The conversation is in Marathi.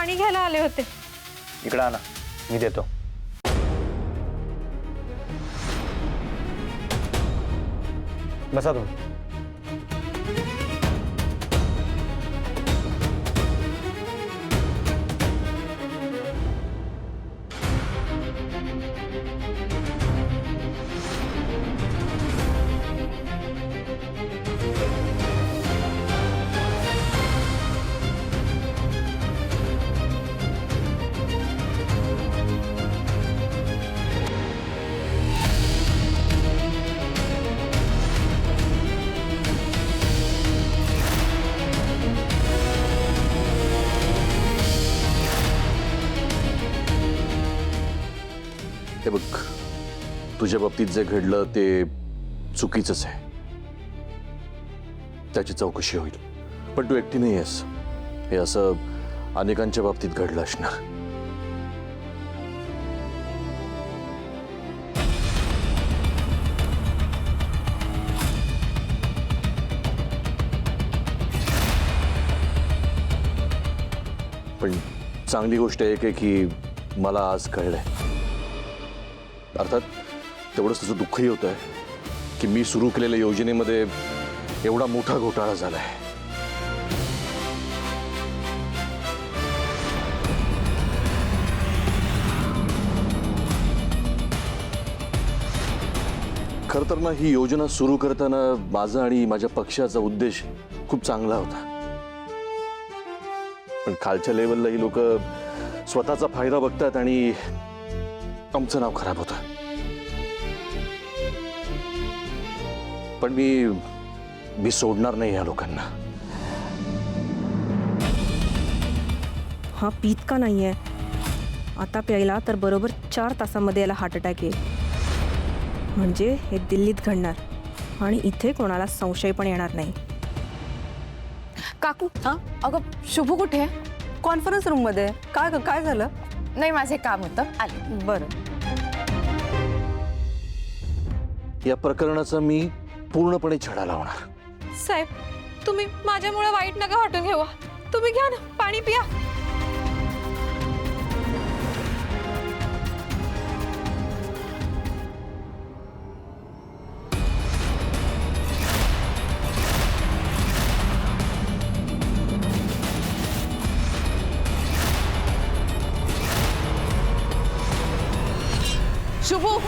पाणी घ्यायला आले होते. इकडे आणा, मी देतो. बसा तुम्ही. हे बघ, तुझ्या बाबतीत जे घडलं ते चुकीचंच आहे. त्याची चौकशी होईल. पण तू एकटी नाही आहेस. हे असं अनेकांच्या बाबतीत घडलं असणार. पण चांगली गोष्ट एक आहे की मला आज कळलंय. अर्थात तेवढंच त्याचं दुःखही होत आहे की मी सुरू केलेल्या योजनेमध्ये एवढा मोठा घोटाळा झालाय. खरं तर ना, ही योजना सुरू करताना माझा आणि माझ्या पक्षाचा उद्देश खूप चांगला होता. पण खालच्या लेवलला ही लोक स्वतःचा फायदा बघतात आणि आमचं नाव खराब होतं. पण मी सोडणार नाही या लोकांना. हा पीत का नाहीये? आता प्यायला तर बरोबर 4 तासामध्ये याला हार्ट अटॅक येईल. म्हणजे हे दिल्लीत घडणार आणि इथे कोणाला संशय पण येणार नाही. काकू, अगं शुभू कुठे आहे? कॉन्फरन्स रूम मध्ये. काय झालं? नाही, माझे काम होतं, आले. बरं. या प्रकरणाचा मी पूर्णपणे छडा लावणार. साहेब, तुम्ही माझ्यामुळे वाईट नका वाटून घेऊ. तुम्ही घ्या ना, पाणी पिया. शुभू,